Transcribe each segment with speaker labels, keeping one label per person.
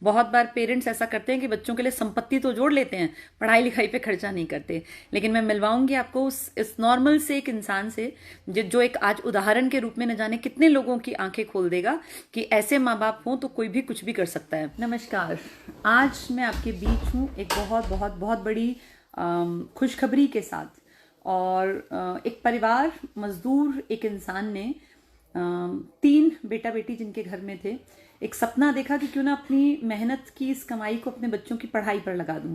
Speaker 1: बहुत बार पेरेंट्स ऐसा करते हैं कि बच्चों के लिए संपत्ति तो जोड़ लेते हैं, पढ़ाई लिखाई पे खर्चा नहीं करते। लेकिन मैं मिलवाऊंगी आपको इस नॉर्मल से एक इंसान से जो एक आज उदाहरण के रूप में न जाने कितने लोगों की आंखें खोल देगा कि ऐसे माँ बाप हों तो कोई भी कुछ भी कर सकता है। नमस्कार, आज मैं आपके बीच हूँ एक बहुत बहुत बहुत बड़ी खुशखबरी के साथ। और एक परिवार, मजदूर एक इंसान ने 3 बेटा बेटी जिनके घर में थे, एक सपना देखा कि क्यों ना अपनी मेहनत की इस कमाई को अपने बच्चों की पढ़ाई पर लगा दूं।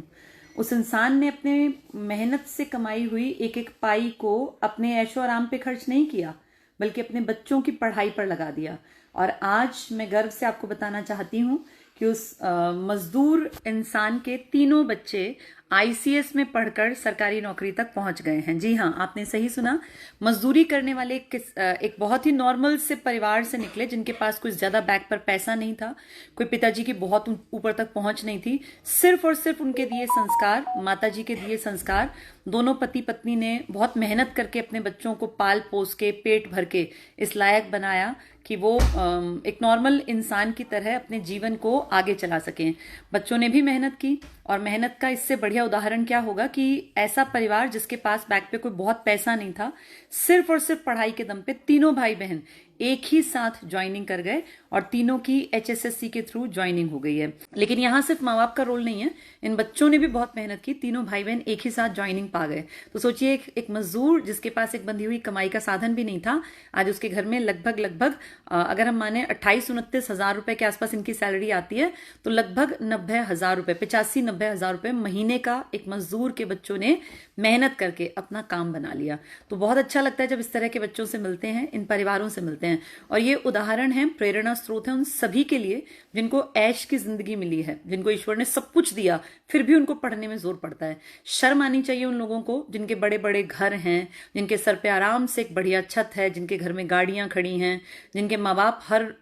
Speaker 1: उस इंसान ने अपने मेहनत से कमाई हुई एक एक पाई को अपने ऐशो आराम पे खर्च नहीं किया, बल्कि अपने बच्चों की पढ़ाई पर लगा दिया। और आज मैं गर्व से आपको बताना चाहती हूँ कि उस मजदूर इंसान के 3 बच्चे आईसीएस में पढ़कर सरकारी नौकरी तक पहुंच गए हैं। जी हाँ, आपने सही सुना। मजदूरी करने वाले एक बहुत ही नॉर्मल से परिवार से निकले, जिनके पास कुछ ज्यादा बैग पर पैसा नहीं था, कोई पिताजी की बहुत ऊपर तक पहुंच नहीं थी। सिर्फ और सिर्फ उनके दिए संस्कार, माताजी के दिए संस्कार, दोनों पति पत्नी ने बहुत मेहनत करके अपने बच्चों को पाल पोस के पेट भर के इस लायक बनाया कि वो एक नॉर्मल इंसान की तरह अपने जीवन को आगे चला सकें। बच्चों ने भी मेहनत की, और मेहनत का इससे बढ़िया उदाहरण क्या होगा कि ऐसा परिवार जिसके पास बैग पे कोई बहुत पैसा नहीं था, सिर्फ और सिर्फ पढ़ाई के दम पे 3 भाई बहन एक ही साथ ज्वाइनिंग कर गए और तीनों की एचएसएससी के थ्रू ज्वाइनिंग हो गई है। लेकिन यहाँ सिर्फ माँ बाप का रोल नहीं है, इन बच्चों ने भी बहुत मेहनत की, 3 भाई बहन एक ही साथ ज्वाइनिंग पा गए। तो सोचिए, एक मजदूर जिसके पास एक बंधी हुई कमाई का साधन भी नहीं था, आज उसके घर में लगभग अगर हम माने 28-29 हजार रुपए के आसपास इनकी सैलरी आती है, तो लगभग 90,000 रुपए, 85-90,000 रुपए महीने का एक मजदूर के बच्चों ने मेहनत करके अपना काम बना लिया। तो बहुत अच्छा लगता है जब इस तरह के बच्चों से मिलते हैं, इन परिवारों से मिलते हैं। और ये उदाहरण है, प्रेरणा स्रोत है उन सभी के लिए जिनको ऐश की जिंदगी मिली है, जिनको ईश्वर ने सब कुछ दिया, फिर भी उनको पढ़ने में जोर पड़ता है। शर्म आनी चाहिए उन लोगों को जिनके बड़े बड़े घर हैं, जिनके सर पे आराम से एक बढ़िया छत है, जिनके घर में गाड़ियां खड़ी हैं, जिनके माँ बाप हर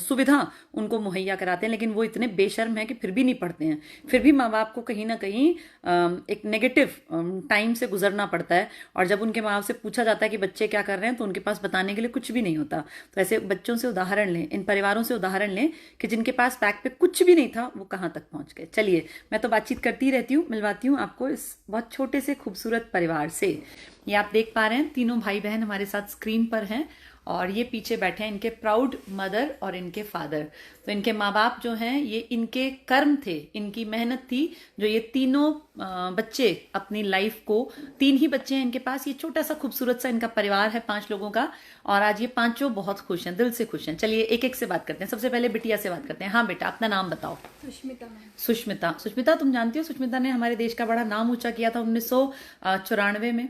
Speaker 1: सुविधा उनको मुहैया कराते हैं, लेकिन वो इतने बेशर्म है कि फिर भी नहीं पढ़ते हैं। फिर भी माँ बाप को कहीं ना कहीं एक नेगेटिव टाइम से गुजरना पड़ता है। और जब उनके माँ बाप से पूछा जाता है कि बच्चे क्या कर रहे हैं, तो उनके पास बताने के लिए कुछ भी नहीं होता। तो ऐसे बच्चों से उदाहरण लें, इन परिवारों से उदाहरण लें कि जिनके पास बैग पे कुछ भी नहीं था, वो कहां तक पहुंच गए। चलिए, मैं तो बातचीत करती रहती हूँ, मिलवाती हूँ आपको इस बहुत छोटे से खूबसूरत परिवार से। ये आप देख पा रहे हैं, 3 भाई बहन हमारे साथ स्क्रीन पर हैं, और ये पीछे बैठे हैं इनके प्राउड मदर और इनके फादर। तो इनके माँ बाप जो हैं, ये इनके कर्म थे, इनकी मेहनत थी, जो ये 3 बच्चे अपनी लाइफ को, 3 ही बच्चे हैं इनके पास। ये छोटा सा खूबसूरत सा इनका परिवार है 5 लोगों का, और आज ये 5 बहुत खुश हैं, दिल से खुश हैं। चलिए एक एक से बात करते हैं। सबसे पहले बिटिया से बात करते हैं। हाँ बेटा, अपना नाम बताओ। सुष्मिता। सुष्मिता, तुम जानती हो सुष्मिता ने हमारे देश का बड़ा नाम ऊंचा किया था 1994 में।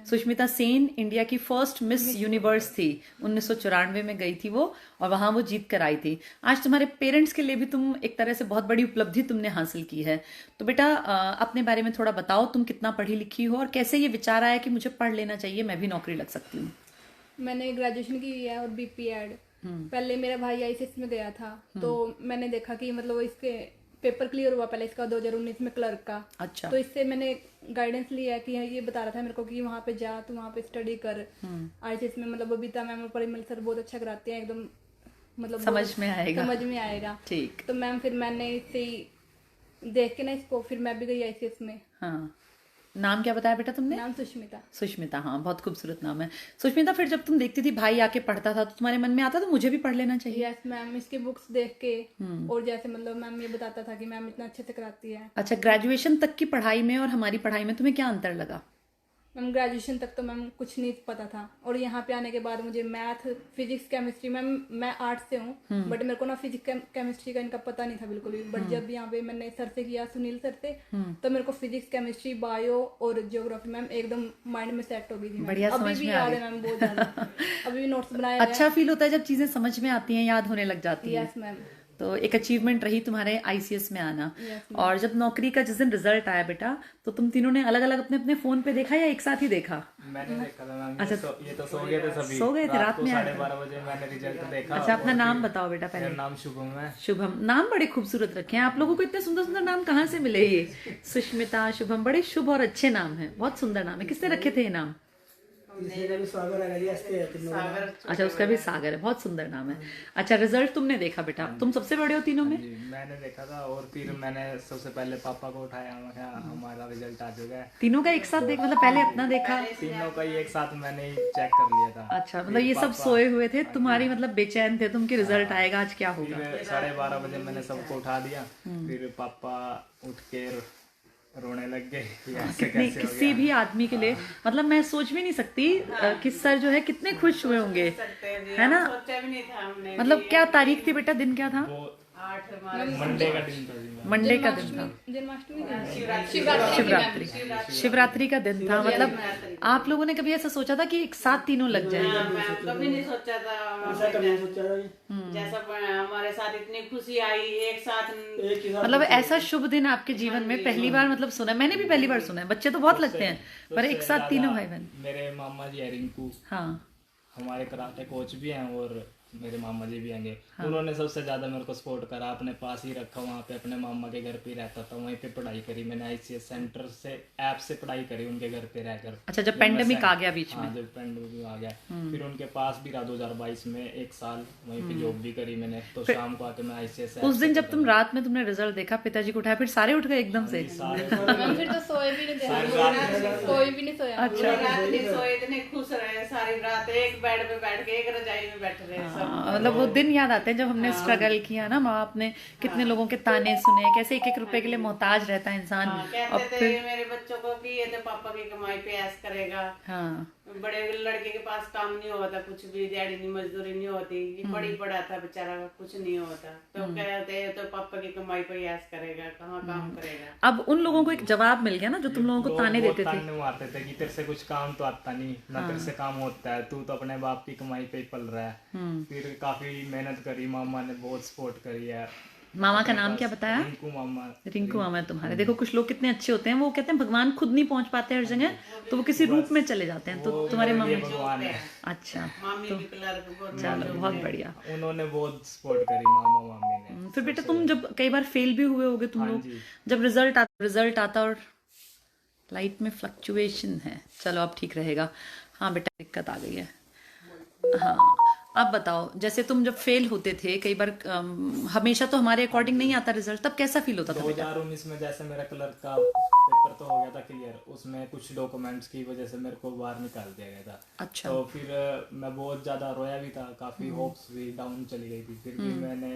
Speaker 1: सुष्मिता सेन इंडिया की फर्स्ट मिस यूनिवर्स थी, 1994 में गई थी वो, और वहां वो जीत कर आई थी। आज तुम्हारे पेरेंट्स के लिए भी तुम एक तरह से बहुत बड़ी उपलब्धि तुमने हासिल की है। तो बेटा अपने बारे में थोड़ा बताओ, तुम कितना पढ़ी लिखी हो और कैसे ये विचार आया कि मुझे पढ़ लेना चाहिए, मैं भी नौकरी लग सकती हूँ।
Speaker 2: मैंने ग्रेजुएशन की है और बीपीएड। पहले मेरा भाई आईसीएस में गया था, तो मैंने देखा कि मतलब इसके पेपर क्लियर हुआ पहले इसका 2019 में क्लर्क का।
Speaker 1: अच्छा।
Speaker 2: तो इससे मैंने गाइडेंस लिया कि ये बता रहा था मेरे को कि वहाँ पे जा, तू वहाँ पे स्टडी कर आईसीएस में। मतलब बबीता मैम, परिमल सर बहुत अच्छा कराते हैं, एकदम मतलब
Speaker 1: समझ में आएगा। ठीक।
Speaker 2: तो मैम, फिर मैंने इससे देख के ना इसको, फिर मैं भी गई आईसीएस में।
Speaker 1: हाँ, नाम क्या बताया बेटा तुमने?
Speaker 2: नाम सुष्मिता।
Speaker 1: सुष्मिता, हाँ, बहुत खूबसूरत नाम है। सुष्मिता, फिर जब तुम देखती थी भाई आके पढ़ता था, तो तुम्हारे मन में आता था मुझे भी पढ़ लेना चाहिए?
Speaker 2: यस मैम, इसकी बुक्स देख के, और जैसे मतलब मैम ये बताता था कि मैम इतना अच्छे से कराती है।
Speaker 1: अच्छा, ग्रेजुएशन तक की पढ़ाई में और हमारी पढ़ाई में तुम्हें क्या अंतर लगा?
Speaker 2: मैम ग्रेजुएशन तक तो मैम कुछ नहीं पता था, और यहाँ पे आने के बाद मुझे मैथ, फिजिक्स, केमिस्ट्री, मैम मैं आर्ट्स से हूँ, बट मेरे को ना फिजिक्स केमिस्ट्री का इनका पता नहीं था बिल्कुल भी। बट जब यहाँ पे मैंने सर से किया, सुनील सर से, तो मेरे को फिजिक्स, केमिस्ट्री, बायो और ज्योग्राफी मैम एकदम माइंड में सेट हो गई थी।
Speaker 1: बढ़िया,
Speaker 2: अभी भी याद है मैम, बहुत ज्यादा। अभी भी नोट्स बनाए।
Speaker 1: अच्छा फील होता है जब चीजें समझ में आती हैं, याद होने लग जाती है।
Speaker 2: Yes ma'am.
Speaker 1: तो एक अचीवमेंट रही तुम्हारे आईसीएस में आना। और जब नौकरी का जिस दिन रिजल्ट आया बेटा, तो तुम तीनों ने अलग अलग अपने अपने फोन पे देखा या एक साथ ही देखा?
Speaker 3: मैंने देखा था मैम।
Speaker 1: अच्छा,
Speaker 3: ये तो सो गए थे सभी।
Speaker 1: सो गए थे, रात में
Speaker 3: 12:30 बजे मैंने रिजल्ट देखा।
Speaker 1: अच्छा, अपना नाम बताओ बेटा पहले।
Speaker 3: मेरा नाम शुभम है।
Speaker 1: शुभम, नाम बड़े खूबसूरत रखे हैं आप लोगों को। इतने सुंदर सुंदर नाम कहाँ से मिले? ये सुष्मिता, शुभम, बड़े शुभ और अच्छे नाम हैं, बहुत सुंदर नाम है। किसने रखे थे ये नाम? अच्छा, उसका भी सागर है, बहुत सुंदर नाम है। अच्छा, रिजल्ट तुमने देखा बेटा, तुम सबसे बड़े हो तीनों में?
Speaker 3: जी मैंने देखा था और फिर मैंने सबसे पहले पापा को उठाया, मैं कहा हमारा रिजल्ट आ चुका है।
Speaker 1: तीनों का एक साथ देख, मतलब पहले अपना देखा?
Speaker 3: तीनों का ही एक साथ मैंने ही चेक कर लिया था।
Speaker 1: अच्छा, मतलब ये सब सोए हुए थे, तुम्हारी मतलब बेचैन थे तुम कि रिजल्ट आएगा आज, क्या होगा।
Speaker 3: फिर 12:30 बजे मैंने सबको उठा दिया, फिर पापा उठ के रोने लग गए कि ऐसे
Speaker 1: कितने
Speaker 3: कैसे हो
Speaker 1: किसी
Speaker 3: गया।
Speaker 1: भी आदमी के लिए, मतलब मैं सोच भी नहीं सकती कि सर जो है कितने खुश हुए होंगे, है ना?
Speaker 4: सोचा भी नहीं था हमने।
Speaker 1: मतलब क्या तारीख थी बेटा, दिन क्या था?
Speaker 3: वो
Speaker 4: 8 मार्च
Speaker 3: मंडे का दिन था जी।
Speaker 1: मंडे का दिन था,
Speaker 2: जन्माष्टमी
Speaker 1: शिवरात्रि, शिवरात्रि का दिन था। मतलब आप लोगों ने कभी ऐसा सोचा था कि एक साथ तीनों लग जाए?
Speaker 4: मैं कभी नहीं सोचा था। जैसा हमारे साथ इतनी खुशी आई एक साथ।
Speaker 1: मतलब ऐसा शुभ दिन आपके जीवन में पहली बार मतलब सुना है, मैंने भी पहली बार सुना है। बच्चे तो बहुत लगते हैं, पर एक साथ तीनों भाई बहन।
Speaker 3: मेरे मामा जी है रिंकू,
Speaker 1: हाँ,
Speaker 3: हमारे कराटे कोच भी हैं, और मेरे मामा जी भी आएंगे। उन्होंने सबसे ज्यादा मेरे को सपोर्ट करा, अपने पास ही रखा, वहाँ पे अपने मामा के घर पे रहता था, वहीं पे पढ़ाई करी मैंने। आईसीएस सेंटर से ऐप से पढ़ाई करी उनके घर पे रहकर।
Speaker 1: अच्छा, जब पेंडेमिक आ गया बीच में।
Speaker 3: हाँ, जब पेंडेमिक आ गया फिर उनके पास भी रहा 2022 में एक साल, वहीं पे जॉब भी करी मैंने। तो शाम को आके मैं आईसीएस
Speaker 1: उस दिन जब तुम रात में तुमने रिजल्ट देखा, पिताजी को उठाया, फिर सारे उठ गए एकदम से?
Speaker 2: मैम फिर तो सोए भी नहीं थे, कोई भी नहीं सोया।
Speaker 1: अच्छा,
Speaker 4: रात नहीं सोए, इतने खुश रहे सारी रात, एक बेड पे बैठ के एक रजाई में बैठ रहे सब।
Speaker 1: मतलब वो दिन याद आते हैं जब हमने स्ट्रगल किया ना, माँ बाप ने कितने लोगों के ताने सुने, कैसे एक एक रुपए के लिए मोहताज रहता है इंसान। और
Speaker 4: कहते थे मेरे बच्चों को कि ये तो पापा की कमाई पे ऐश करेगा।
Speaker 1: हाँ,
Speaker 4: बड़े लड़के के पास काम नहीं होता, कुछ भी दिहाड़ी नहीं मजदूरी नहीं होती, ये पढ़ी पढ़ा था बेचारा, कुछ नहीं होता। तो कहते तो पापा की कमाई पे ऐश करेगा, कहाँ काम करेगा।
Speaker 1: अब उन लोगों को एक जवाब मिल गया ना जो तुम लोगों को ताने देते थे।
Speaker 3: ताने आते थे कि तेरे से कुछ काम तो आता नहीं ना, तेरे से काम होता है, तू तो अपने बाप की कमाई पे ही पल रहा है। फिर काफी मेहनत करी, मामा ने बहुत सपोर्ट करी है।
Speaker 1: मामा का नाम क्या बताया?
Speaker 3: रिंकू मामा।
Speaker 1: रिंकू मामा है तुम्हारे। देखो कुछ लोग कितने अच्छे होते हैं, वो कहते हैं भगवान खुद नहीं पहुंच पाते हर जगह, तो वो किसी रूप में चले जाते हैं। तो तुम्हारे
Speaker 3: ये
Speaker 1: मामा,
Speaker 3: भगवान है।
Speaker 1: अच्छा,
Speaker 4: मामी भी क्लर्क बहुत
Speaker 1: चलो बहुत बढ़िया।
Speaker 3: उन्होंने बहुत सपोर्ट करी मामा मामी ने।
Speaker 1: फिर बेटा तुम जब कई बार फेल भी हुए होगे तुम लोग,
Speaker 3: जी।
Speaker 1: जब रिजल्ट आता और लाइट में फ्लक्चुएशन है, चलो अब ठीक रहेगा। हाँ बेटा, दिक्कत आ गई है। हाँ, अब बताओ, जैसे तुम जब फेल होते थे कई बार, हमेशा तो हमारे अकॉर्डिंग नहीं आता रिजल्ट, तब कैसा फील होता था बेटा?
Speaker 3: 2019 में जैसे मेरा क्लर्क का पेपर तो हो गया था क्लियर, उसमें कुछ डॉक्यूमेंट्स की वजह से मेरे को बाहर निकाल दिया गया था।
Speaker 1: अच्छा,
Speaker 3: तो फिर मैं बहुत ज्यादा रोया भी था, काफी होप्स भी डाउन चली गई थी। फिर भी मैंने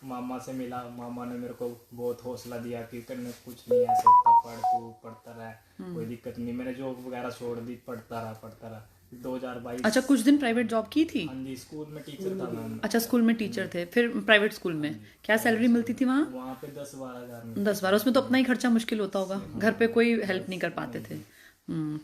Speaker 3: मामा से मिला, मामा ने मेरे को बहुत हौसला दिया कि करने कुछ नहीं ऐसा होता, पढ़ तू पढ़ता रहा, कोई दिक्कत नहीं। मैंने जॉब वगैरह छोड़ दी, पढ़ता रहा। 2022।
Speaker 1: अच्छा, कुछ दिन प्राइवेट जॉब की थी?
Speaker 3: हाँ जी, स्कूल में टीचर था मैं।
Speaker 1: अच्छा, स्कूल में टीचर थे, फिर प्राइवेट स्कूल में क्या सैलरी मिलती थी वहाँ?
Speaker 3: वहाँ पे 10-12 हज़ार
Speaker 1: 10-12, उसमें तो अपना ही खर्चा मुश्किल होता होगा, घर पे कोई हेल्प नहीं कर पाते थे।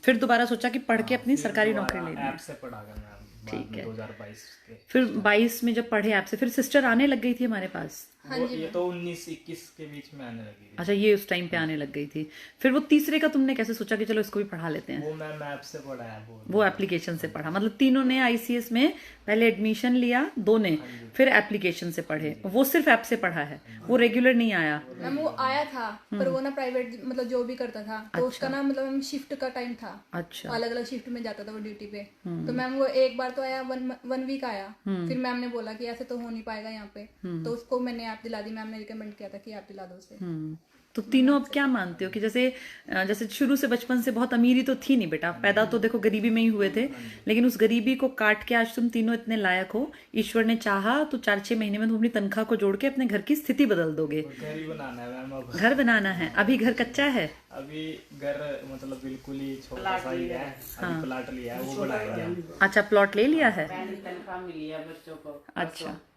Speaker 1: फिर दोबारा सोचा कि पढ़ के अपनी सरकारी नौकरी लेनी है।
Speaker 3: ऐप से पढ़ा गया मैं
Speaker 1: ठीक है।
Speaker 3: 2022 के।
Speaker 1: फिर 22 में जब पढ़े आपसे, फिर सिस्टर आने लग गई थी हमारे पास?
Speaker 3: ये तो 19-21 के बीच में आने लगी थी।
Speaker 1: अच्छा, ये उस टाइम पे आने लग गई थी। फिर वो तीसरे का तुमने कैसे सोचा कि चलो इसको भी पढ़ा लेते हैं?
Speaker 3: वो मैं मैप से पढ़ा है
Speaker 1: वो एप्लीकेशन से पढ़ा, मतलब तीनों ने आईसीएस में पहले एडमिशन लिया, दो ने फिर एप्लीकेशन से पढ़े। वो सिर्फ ऐप से पढ़ा है, वो रेगुलर नहीं आया?
Speaker 2: मैम वो आया था, पर वो ना प्राइवेट मतलब जो भी करता था, तो उसका ना मतलब शिफ्ट का टाइम था।
Speaker 1: अच्छा,
Speaker 2: अलग अलग शिफ्ट में जाता था वो ड्यूटी पे। तो मैम वो एक बार तो आया, वन वीक आया। फिर मैम ने बोला कि ऐसे तो हो नहीं पाएगा यहाँ पे, तो उसको मैंने ऐप दिला दी। मैम ने रिकमेंड किया था कि ऐप दिला दो उसे।
Speaker 1: तो तीनों अब क्या मानते हो कि जैसे शुरू से बचपन से बहुत अमीरी तो थी नहीं बेटा, पैदा तो देखो गरीबी में ही हुए थे, लेकिन उस गरीबी को काट के आज तुम तीनों इतने लायक हो। ईश्वर ने चाहा तो 4-6 महीने में तुम अपनी तनख्वाह को जोड़ के अपने घर की स्थिति बदल दोगे।
Speaker 3: घर ही बनाना है मैम अब।
Speaker 1: घर बनाना है, अभी घर कच्चा है?
Speaker 3: अभी घर मतलब बिल्कुल ही छोटा सा ही है, अभी प्लाट लिया है, वो बनाएंगे हम।
Speaker 1: अच्छा, प्लॉट ले लिया है?
Speaker 4: पहली तनख्वाह मिली है बच्चों को।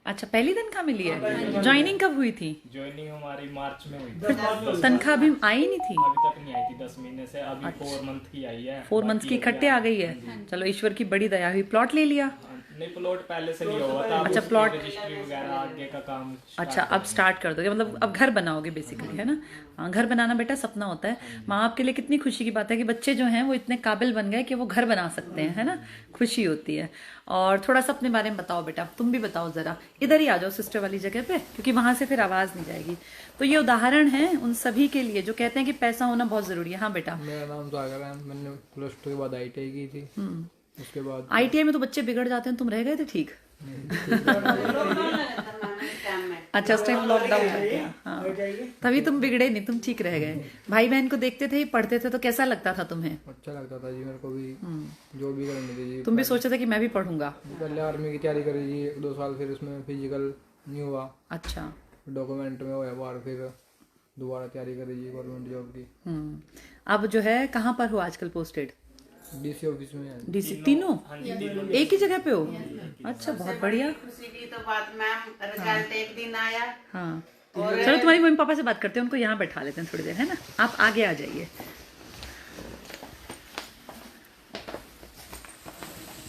Speaker 1: अच्छा, पहली तनख्वाह मिली है? ज्वाइनिंग कब हुई थी?
Speaker 3: ज्वाइनिंग हमारी मार्च में हुई थी।
Speaker 1: तनख्वाह अभी आई नहीं थी?
Speaker 3: अभी तक नहीं आई थी, 10 महीने से। अभी 4 मंथ की आई है।
Speaker 1: 4 मंथ्स की इकट्ठे आ गई है। चलो, ईश्वर की बड़ी दया हुई, प्लॉट ले लिया?
Speaker 3: नहीं, प्लॉट पहले से नहीं हुआ था।
Speaker 1: अच्छा, प्लॉट
Speaker 3: रजिस्ट्री वगैरह आगे का काम
Speaker 1: अच्छा, अब स्टार्ट कर दोगे, मतलब अब घर बनाओगे बेसिकली, है ना? हाँ, घर बनाना बेटा सपना होता है। माँ बाप के लिए कितनी खुशी की बात है कि बच्चे जो हैं वो इतने काबिल बन गए कि वो घर बना सकते हैं, है ना? खुशी होती है। और थोड़ा सा अपने बारे में बताओ बेटा, तुम भी बताओ जरा, इधर ही आ जाओ सिस्टर वाली जगह पे, क्योंकि वहां से फिर आवाज नहीं जाएगी। तो ये उदाहरण है उन सभी के लिए जो कहते हैं कि पैसा होना बहुत जरूरी है। हाँ बेटा।
Speaker 5: मेरा नाम सागर है, मैंने +2 के बाद ITI की थी। उसके बाद
Speaker 1: ITI में तो बच्चे बिगड़ जाते हैं, तुम रह गए थे ठीक? अच्छा, उस टाइम लॉकडाउन लग गया, हाँ, तभी तुम बिगड़े नहीं, तुम ठीक रह गए। भाई बहन को देखते थे, पढ़ते थे, तो कैसा लगता था तुम्हें?
Speaker 5: अच्छा लगता था जी मेरे को भी, जो भी करने दी जी।
Speaker 1: तुम भी सोचा था कि मैं भी पढ़ूंगा?
Speaker 5: पहले आर्मी की तैयारी करी जी 1-2 साल, फिर उसमें फिजिकल नहीं हुआ,
Speaker 1: अच्छा।
Speaker 5: डॉक्यूमेंट में हुआ बार, फिर दोबारा तैयारी करी जी गवर्नमेंट जॉब की।
Speaker 1: अब जो है कहाँ पर हो आजकल पोस्टेड?
Speaker 5: DC ऑफिस में है।
Speaker 1: DC तीनों एक ही जगह पे हो? अच्छा, बहुत बढ़िया।
Speaker 4: खुशी की तो बात मैम, रिजल्ट एक दिन आया।
Speaker 1: हाँ, चलो तुम्हारी मम्मी पापा से बात करते हैं, उनको यहाँ बैठा लेते हैं थोड़ी देर, है ना? आप आगे आ जाइए।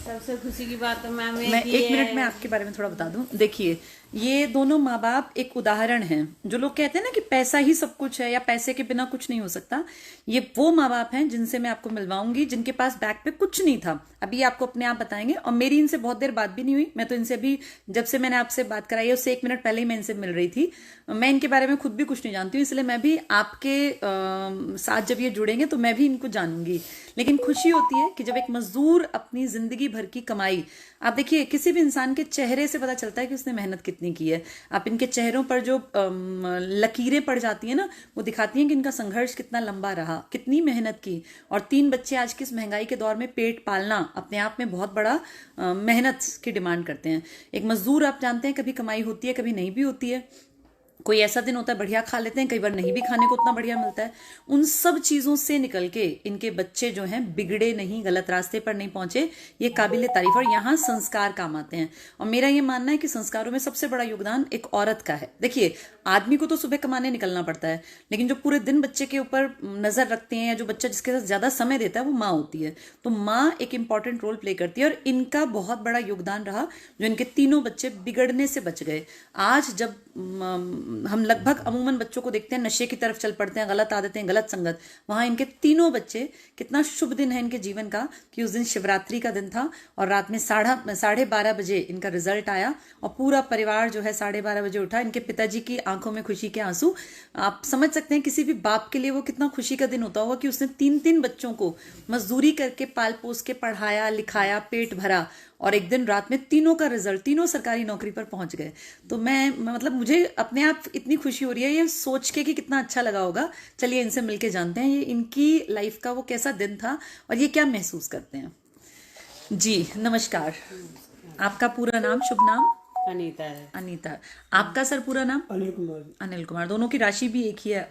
Speaker 4: सबसे खुशी की बात तो मैम
Speaker 1: मैं 1 मिनट में आपके बारे में थोड़ा बता दूं। देखिए, ये दोनों माँ बाप एक उदाहरण हैं। जो लोग कहते हैं ना कि पैसा ही सब कुछ है या पैसे के बिना कुछ नहीं हो सकता, ये वो माँ बाप हैं जिनसे मैं आपको मिलवाऊंगी, जिनके पास बैग पे कुछ नहीं था। अभी आपको अपने आप बताएंगे, और मेरी इनसे बहुत देर बात भी नहीं हुई। मैं तो इनसे अभी, जब से मैंने आपसे बात कराई है उससे 1 मिनट पहले ही मैं इनसे मिल रही थी। मैं इनके बारे में खुद भी कुछ नहीं जानती हूँ, इसलिए मैं भी आपके साथ जब ये जुड़ेंगे तो मैं भी इनको जानूंगी। लेकिन खुशी होती है कि जब एक मजदूर अपनी जिंदगी भर की कमाई, आप देखिए किसी भी इंसान के चेहरे से पता चलता है कि उसने मेहनत कितनी की है। आप इनके चेहरों पर जो लकीरें पड़ जाती हैं ना, वो दिखाती हैं कि इनका संघर्ष कितना लंबा रहा, कितनी मेहनत की। और 3 बच्चे आज की इस महंगाई के दौर में पेट पालना अपने आप में बहुत बड़ा मेहनत की डिमांड करते हैं। एक मजदूर, आप जानते हैं, कभी कमाई होती है, कभी नहीं भी होती है। कोई ऐसा दिन होता है बढ़िया खा लेते हैं, कई बार नहीं भी खाने को उतना बढ़िया मिलता है। उन सब चीजों से निकल के इनके बच्चे जो हैं बिगड़े नहीं, गलत रास्ते पर नहीं पहुंचे, ये काबिले तारीफ। और यहाँ संस्कार काम आते हैं। और मेरा ये मानना है कि संस्कारों में सबसे बड़ा योगदान एक औरत का है। देखिए, आदमी को तो सुबह कमाने निकलना पड़ता है, लेकिन जो पूरे दिन बच्चे के ऊपर नजर रखते हैं या जो बच्चा जिसके साथ ज्यादा समय देता है वो माँ होती है। तो माँ एक इंपॉर्टेंट रोल प्ले करती है, और इनका बहुत बड़ा योगदान रहा जो इनके तीनों बच्चे बिगड़ने से बच गए। आज जब हम लगभग अमूमन बच्चों को देखते हैं नशे की तरफ चल पड़ते हैं, गलत आदतें, गलत संगत, वहां इनके तीनों बच्चे, कितना शुभ दिन है इनके जीवन का कि उस दिन शिवरात्रि का दिन था और रात में 12:30 बजे इनका रिजल्ट आया और पूरा परिवार जो है 12:30 बजे उठा। इनके पिताजी की आंखों में खुशी के आंसू। आप समझ सकते हैं किसी भी बाप के लिए वो कितना खुशी का दिन होता होगा कि उसने 3 बच्चों को मजदूरी करके पाल पोस के पढ़ाया लिखाया, पेट भरा, और एक दिन रात में तीनों का रिजल्ट, तीनों सरकारी नौकरी पर पहुंच गए। तो मैं मतलब मुझे अपने आप इतनी खुशी हो रही है ये सोच के कि कितना अच्छा लगा होगा। चलिए इनसे मिलके जानते हैं ये इनकी लाइफ का वो कैसा दिन था और ये क्या महसूस करते हैं। जी नमस्कार, आपका पूरा नाम, शुभ नाम?
Speaker 4: अनीता है।
Speaker 1: अनीता। आपका सर पूरा नाम?
Speaker 6: अनिल कुमार।
Speaker 1: अनिल कुमार। दोनों की राशि भी एक ही है।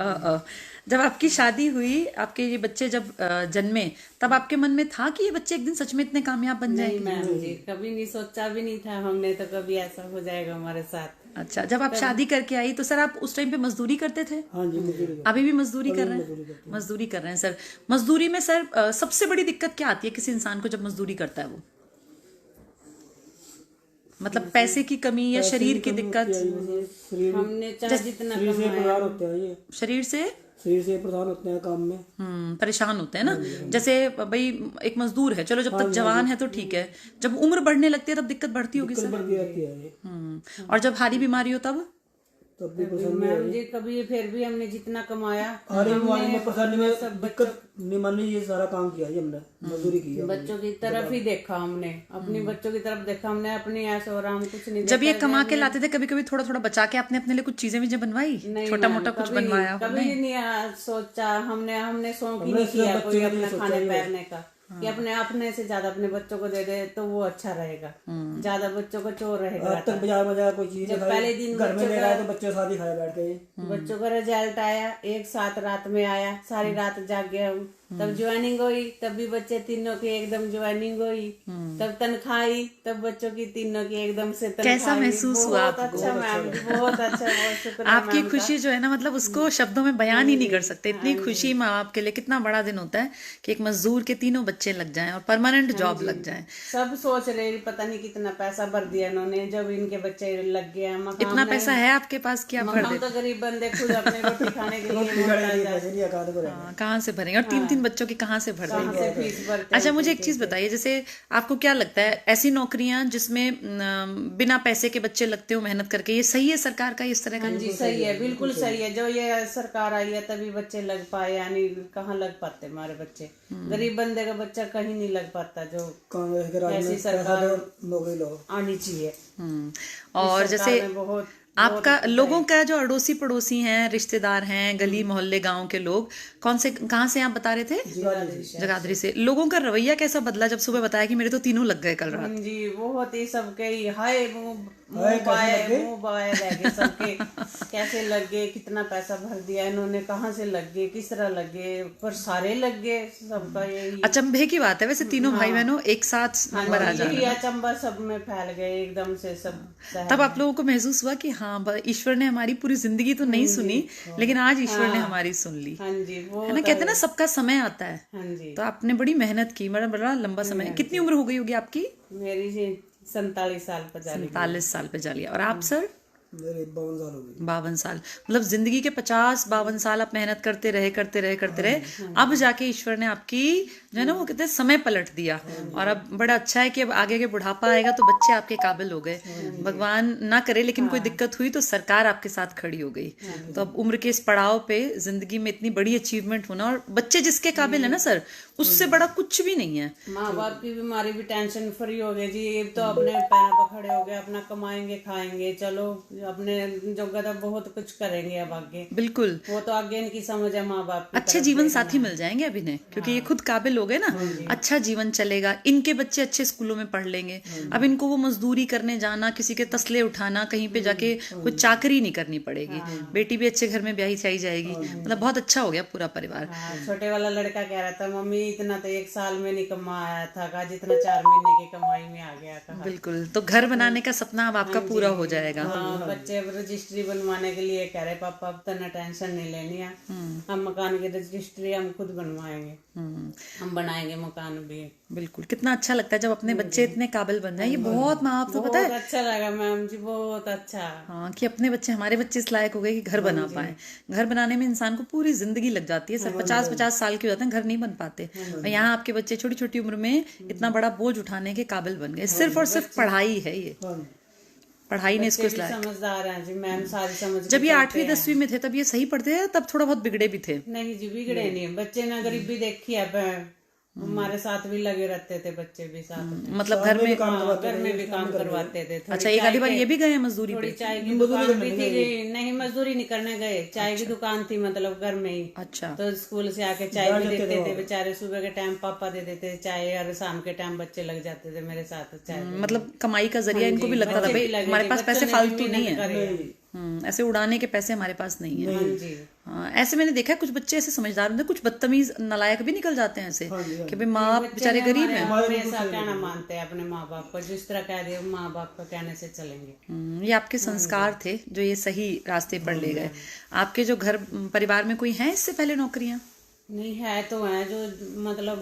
Speaker 1: जब आपकी शादी हुई, आपके ये बच्चे जब जन्मे, तब आपके मन में था कि ये बच्चे एक दिन सच में इतने कामयाब बन
Speaker 4: नहीं
Speaker 1: जाएंगे?
Speaker 4: मैम जी, कभी नहीं सोचा भी नहीं था हमने तो कभी ऐसा हो जाएगा हमारे साथ।
Speaker 1: अच्छा, जब आप शादी करके आई तो सर आप उस टाइम पे मजदूरी करते थे?
Speaker 6: हाँ जी, मजदूरी
Speaker 1: अभी भी मजदूरी कर रहे हैं? मजदूरी कर रहे हैं सर। मजदूरी में सर सबसे बड़ी दिक्कत क्या आती है किसी इंसान को जब मजदूरी करता है? वो मतलब पैसे की कमी या शरीर की दिक्कत?
Speaker 4: हमने चाहे जितना
Speaker 6: शरीर से
Speaker 4: कमाया,
Speaker 6: प्रधान होते हैं ये,
Speaker 1: शरीर से
Speaker 6: प्रधान होते हैं काम में।
Speaker 1: परेशान होते हैं ना। जैसे भाई एक मजदूर है, चलो जब तक जवान है तो ठीक है, जब उम्र बढ़ने लगती है तब दिक्कत बढ़ती होगी सर?
Speaker 6: बढ़ जाती है ये।
Speaker 1: और जब हारी बीमारी हो तब?
Speaker 6: तब भी परेशानी
Speaker 4: मैम जी कभी फिर भी हमने जितना कमाया,
Speaker 6: हारे बीमारी में परेशानी में दिक्कत नहीं मानी, ये सारा काम किया है हमने, मजदूरी की है।
Speaker 4: बच्चों की तरफ ही देखा हमने, अपने बच्चों की तरफ देखा हमने, अपनी ऐशो आराम कुछ नहीं
Speaker 1: जब ये कमा के लाते थे कभी कभी थोड़ा थोड़ा बचा के आपने अपने लिए कुछ चीजें भी बनवाई, छोटा मोटा कुछ बनवाया?
Speaker 4: कभी नहीं सोचा हमने शौक ही नहीं किया कोई अपना खाने पहनने का कि अपने से ज्यादा अपने बच्चों को दे दे तो वो अच्छा रहेगा, ज्यादा बच्चों को चोर रहेगा।
Speaker 6: आज तक बाजार में जाकर कोई चीज
Speaker 4: जब पहले दिन
Speaker 6: घर में ले रहा है तो बच्चे साथ ही खाए बैठ के।
Speaker 4: बच्चों का रिजल्ट आया, एक साथ रात में आया, सारी रात जाग गया हूँ। तब ज्वाइनिंग हुई, तब भी बच्चे तीनों की एकदम ज्वाइनिंग हुई, तब तनख्वाह आई, तब बच्चों की तीनों की एकदम से तनख्वाह।
Speaker 1: कैसा महसूस हुआ आपको?
Speaker 4: अच्छा मैम, बहुत अच्छा, बहुत शुक्र।
Speaker 1: आपकी खुशी जो है ना, मतलब उसको शब्दों में बयान ही नहीं कर सकते। इतनी खुशी माँ बाप के लिए कितना बड़ा दिन होता है कि एक मजदूर के तीनों बच्चे लग जाएं और परमानेंट जॉब लग जाए।
Speaker 4: सब सोच रहे पता नहीं कितना पैसा भर दिया इन्होंने, जब इनके बच्चे लग गए मकान।
Speaker 1: इतना पैसा है आपके पास कि आप भर
Speaker 4: हम
Speaker 1: देते?
Speaker 4: तो गरीब बंदे खुद अपने रोटी खाने के लिए
Speaker 6: पैसे नहीं अकाउंट को
Speaker 1: हाँ, कहाँ से भरेंगे? और 3-3 बच्चों की कहाँ से भर देंगे?
Speaker 4: फीस भरते
Speaker 1: अच्छा, मुझे एक चीज बताइए, जैसे आपको क्या लगता है ऐसी नौकरियां जिसमें बिना पैसे के बच्चे लगते हो मेहनत करके, ये सही है सरकार का इस तरह का?
Speaker 4: हाँ जी सही है, बिल्कुल सही है। जो ये सरकार आई है तभी बच्चे लग पाए, यानी कहाँ लग पाते हमारे बच्चे। गरीब बंदे का बच्चा कहीं नहीं लग पाता। जो
Speaker 6: कांग्रेस के राज
Speaker 4: ऐसी
Speaker 6: में
Speaker 4: सरकार
Speaker 6: नौकरी लो
Speaker 4: आनी चाहिए।
Speaker 1: और जैसे
Speaker 4: बहुत
Speaker 1: आपका लोगों का जो अड़ोसी पड़ोसी हैं, रिश्तेदार हैं, गली मोहल्ले गांव के लोग, कौन से कहाँ से आप बता रहे थे? जगाधरी से। लोगों का रवैया कैसा बदला जब सुबह बताया कि मेरे तो तीनों लग गए कल रात?
Speaker 4: जी बहुत ही सबके ही हाय मुंह बाए रह गए सबके। कैसे लग गए, कितना पैसा भर दिया इन्होंने, कहाँ से लग गए, किस तरह लग गए, पर सारे लग गए सबका। यही
Speaker 1: अचंभे की बात है वैसे, तीनों भाई बहनों एक साथ नंबर आ जाए।
Speaker 4: यही अचंबा सब में फैल गए एकदम से सब।
Speaker 1: तब आप लोगों को महसूस हुआ कि हाँ, ईश्वर ने हमारी पूरी जिंदगी तो नहीं सुनी, लेकिन आज ईश्वर ने हमारी सुन ली।
Speaker 4: हाँ जी वो
Speaker 1: है ना, कहते हैं ना सबका समय आता है।
Speaker 4: हाँ जी
Speaker 1: तो आपने बड़ी मेहनत की, बड़ा लंबा समय। कितनी उम्र हो गई होगी आपकी?
Speaker 4: मेरी जी 47 साल पर जा रही।
Speaker 1: 47 साल पे जा लिया। और आप सर?
Speaker 6: मेरे 52 साल हो गए।
Speaker 1: 52 साल, मतलब जिंदगी के 50-52 साल आप मेहनत करते रहे। अब जाके ईश्वर ने आपकी जो है ना वो कहते हैं समय पलट दिया। और अब बड़ा अच्छा है कि अब आगे के बुढ़ापा आएगा तो बच्चे आपके काबिल हो गए। भगवान ना करे लेकिन कोई दिक्कत हुई तो सरकार आपके साथ खड़ी हो गई। तो अब उम्र के इस पड़ाव पे जिंदगी में इतनी बड़ी अचीवमेंट होना, और बच्चे जिसके काबिल है ना सर, उससे बड़ा कुछ भी नहीं है।
Speaker 4: माँ बाप की बीमारी भी टेंशन फ्री हो गई जी। ये तो अपने पैरों पर खड़े हो गए, अपना कमाएंगे खाएंगे, चलो अपने जो गदा बहुत कुछ करेंगे अब आगे।
Speaker 1: बिल्कुल,
Speaker 4: वो तो आगे इनकी समझ है माँ बाप की।
Speaker 1: अच्छे जीवन साथी मिल जाएंगे अब इन्हें, क्योंकि ये खुद काबिल हो गए ना। अच्छा जीवन चलेगा, इनके बच्चे अच्छे स्कूलों में पढ़ लेंगे। अब इनको वो मजदूरी करने जाना, किसी के तसले उठाना, कहीं पे जाके कोई चाकरी नहीं करनी पड़ेगी। बेटी भी अच्छे घर में ब्याही चाहिए जाएगी। मतलब बहुत अच्छा हो गया पूरा परिवार।
Speaker 4: छोटे वाला लड़का कह रहा था मम्मी इतना तो 1 साल में नहीं कमाया था, कहा जितना 4 महीने की कमाई में आ गया। कहा
Speaker 1: बिल्कुल, तो घर बनाने का सपना अब आपका पूरा हो जाएगा।
Speaker 4: हाँ, बच्चे अब रजिस्ट्री बनवाने के लिए कह रहे पापा अब तो टेंशन नहीं लेनी है, हम मकान की रजिस्ट्री हम खुद बनवाएंगे, हम बनाएंगे मकान भी।
Speaker 1: बिल्कुल, कितना अच्छा लगता है जब अपने बच्चे इतने काबिल बन जाए। ये बहुत माँ बाप को पता है।
Speaker 4: बहुत अच्छा लगा मैम जी, बहुत अच्छा।
Speaker 1: हाँ, कि अपने बच्चे, हमारे बच्चे इस लायक हो गए कि घर बना पाए। घर बनाने में इंसान को पूरी जिंदगी लग जाती है सर। 50-50 साल के हो जाते हैं, घर नहीं बन पाते। और यहाँ आपके बच्चे छोटी छोटी उम्र में इतना बड़ा बोझ उठाने के काबिल बन गए। सिर्फ और सिर्फ पढ़ाई है, ये पढ़ाई ने इसको इस लायक।
Speaker 4: समझदार हैं जी मैम, सारी समझ।
Speaker 1: जब ये 8वीं 10वीं में थे तब ये सही पढ़ते थे, तब थोड़ा बहुत बिगड़े भी थे?
Speaker 4: नहीं जी बिगड़े नहीं, बच्चे ना गरीबी देखी है। हमारे साथ भी लगे रहते थे बच्चे भी साथ में।
Speaker 1: मतलब घर में
Speaker 4: भी काम करवाते थे।
Speaker 1: अच्छा, एक आधी बार ये भी गए हैं मजदूरी पे?
Speaker 4: थोड़ी चाय की दुकान भी थी। नहीं मजदूरी नहीं करने गए, चाय की दुकान थी मतलब घर में ही।
Speaker 1: अच्छा,
Speaker 4: तो स्कूल से आके चाय भी देते थे बेचारे। सुबह के टाइम पापा दे देते चाय, और शाम के टाइम बच्चे लग जाते थे मेरे साथ चाय।
Speaker 1: मतलब कमाई का जरिया इनको भी लगता था, भाई हमारे पास पैसे फालतू नहीं है। ऐसे उड़ाने के पैसे हमारे पास नहीं है। हाँ, ऐसे मैंने देखा है कुछ बच्चे ऐसे समझदार होते हैं, कुछ बदतमीज नालायक भी निकल जाते हैं ऐसे कि भाई माँ बाप बेचारे गरीब हैं।
Speaker 4: हमेशा कहना मानते हैं अपने माँ बाप को, जिस तरह कह दे माँ बाप का कहने से चलेंगे।
Speaker 1: ये आपके संस्कार थे जो ये सही रास्ते पर ले गए। आपके जो घर परिवार में कोई है इससे पहले नौकरियां?
Speaker 4: नहीं है तो है जो मतलब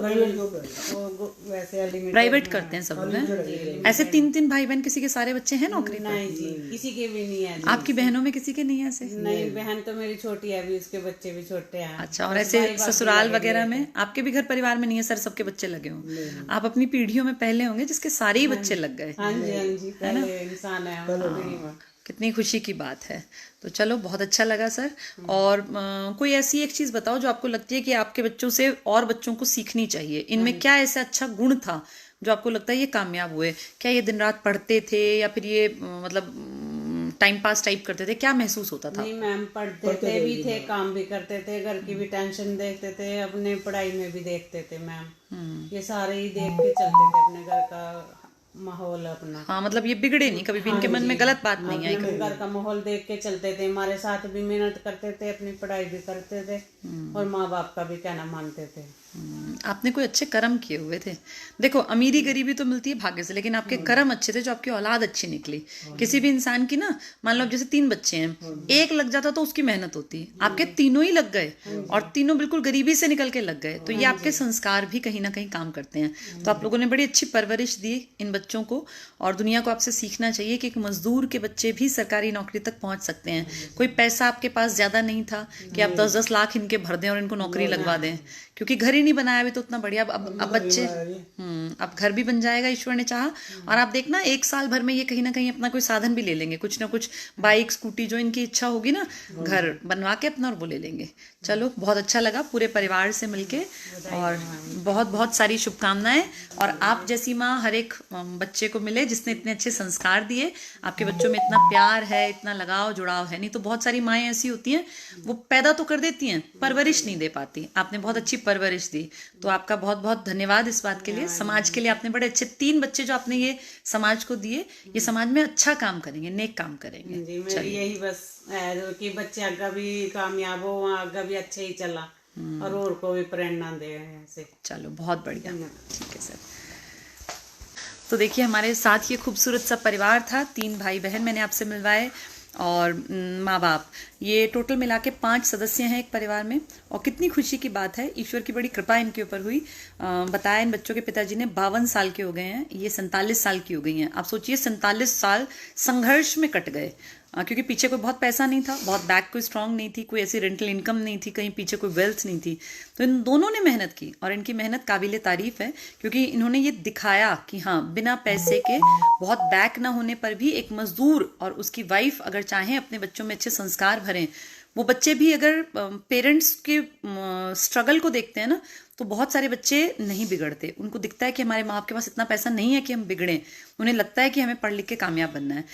Speaker 4: वैसे
Speaker 1: प्राइवेट करते हैं सब लोग। ऐसे 3-3 भाई बहन, किसी के सारे बच्चे हैं नौकरी?
Speaker 4: नहीं जी, किसी के भी नहीं है।
Speaker 1: आपकी बहनों में किसी के नहीं है ऐसे?
Speaker 4: नहीं, बहन तो मेरी छोटी है अभी, उसके बच्चे भी छोटे हैं।
Speaker 1: अच्छा, और ऐसे ससुराल वगैरह में आपके भी घर परिवार में नहीं है सर, सबके बच्चे लगे हों? आप अपनी पीढ़ियों में पहले होंगे जिसके सारे ही बच्चे लग गए।
Speaker 4: हाँ जी, हाँ जी, पहले इंसान है।
Speaker 1: कितनी खुशी की बात है। तो चलो, बहुत अच्छा लगा सर। और कोई ऐसी एक चीज बताओ जो आपको लगती है कि आपके बच्चों से और बच्चों को सीखनी चाहिए। इनमें क्या ऐसा अच्छा गुण था जो आपको लगता है ये कामयाब हुए? क्या ये दिन रात पढ़ते थे या फिर ये मतलब टाइम पास टाइप करते थे? क्या महसूस होता था?
Speaker 4: नहीं मैम, पढ़ते भी थे, काम भी करते थे, घर की भी टेंशन देखते थे, अपने पढ़ाई में भी देखते थे मैम। ये सारे ही देख के चलते थे अपने घर का माहौल अपना।
Speaker 1: हाँ, मतलब ये बिगड़े नहीं कभी भी, इनके मन में गलत बात नहीं आई।
Speaker 4: घर का माहौल देख के चलते थे, हमारे साथ भी मेहनत करते थे, अपनी पढ़ाई भी करते थे, और माँ बाप का भी कहना मानते थे।
Speaker 1: आपने कोई अच्छे कर्म किए हुए थे। देखो, अमीरी गरीबी तो मिलती है भाग्य से, लेकिन आपके कर्म अच्छे थे जो आपकी औलाद अच्छी निकली। किसी भी इंसान की ना, मान लो जैसे 3 बच्चे हैं, एक लग जाता तो उसकी मेहनत होती, आपके तीनों ही लग गए और तीनों बिल्कुल गरीबी से निकल के लग गए, तो ये आपके संस्कार भी कहीं ना कहीं काम करते हैं। तो आप लोगों ने बड़ी अच्छी परवरिश दी इन बच्चों को, और दुनिया को आपसे सीखना चाहिए कि एक मजदूर के बच्चे भी सरकारी नौकरी तक पहुंच सकते हैं। कोई पैसा आपके पास ज्यादा नहीं था कि आप 10-10 लाख इनके भर दें और इनको नौकरी लगवा दें, क्योंकि घर ही नहीं बनाया अभी तो उतना बढ़िया। अब बच्चे अब घर भी बन जाएगा, ईश्वर ने चाहा। और आप देखना 1 साल भर में ये कहीं ना कहीं अपना कोई साधन भी ले लेंगे, कुछ ना कुछ बाइक स्कूटी जो इनकी इच्छा होगी ना, घर बनवा के अपना और वो ले लेंगे। चलो, बहुत अच्छा लगा पूरे परिवार से मिलके, और बहुत बहुत सारी शुभकामनाएं। और आप जैसी माँ हर एक बच्चे को मिले जिसने इतने अच्छे संस्कार दिए। आपके बच्चों में इतना प्यार है, इतना लगाव जुड़ाव है। नहीं तो बहुत सारी माएँ ऐसी होती हैं, वो पैदा तो कर देती हैं, परवरिश नहीं दे पाती। आपने बहुत अच्छी परवरिश दी, तो आपका बहुत बहुत धन्यवाद इस बात के लिए। समाज के लिए आपने बड़े अच्छे 3 बच्चे जो आपने ये समाज को दिए, ये समाज में अच्छा काम करेंगे, नेक काम करेंगे।
Speaker 4: जी, मेरी यही बस है कि बच्चे आगे भी कामयाब हो, वहाँ आगे भी अच्छे ही चला और को भी प्रेरणा दे ऐसे।
Speaker 1: चलो, बहुत बढ़िया, ठीक है सर। तो देखिए, हमारे साथ ये खूबसूरत सा परिवार था, 3 भाई बहन मैंने आपसे मिलवाए, और माँ बाप, ये टोटल मिला के 5 सदस्य हैं एक परिवार में। और कितनी खुशी की बात है, ईश्वर की बड़ी कृपा इनके ऊपर हुई। बताया इन बच्चों के पिताजी ने 52 साल के हो गए हैं, ये 47 साल की हो गई हैं। आप सोचिए, 47 साल संघर्ष में कट गए, क्योंकि पीछे कोई बहुत पैसा नहीं था, बहुत बैक कोई स्ट्रांग नहीं थी, कोई ऐसी रेंटल इनकम नहीं थी, कहीं पीछे कोई वेल्थ नहीं थी। तो इन दोनों ने मेहनत की, और इनकी मेहनत काबिले तारीफ है, क्योंकि इन्होंने ये दिखाया कि हाँ, बिना पैसे के, बहुत बैक ना होने पर भी एक मजदूर और उसकी वाइफ अगर चाहें अपने बच्चों में अच्छे संस्कार भरें, वो बच्चे भी अगर पेरेंट्स के स्ट्रगल को देखते हैं ना, तो बहुत सारे बच्चे नहीं बिगड़ते। उनको दिखता है कि हमारे माँ बाप के पास इतना पैसा नहीं है कि हम बिगड़ें, उन्हें लगता है कि हमें पढ़ लिख के कामयाब बनना है।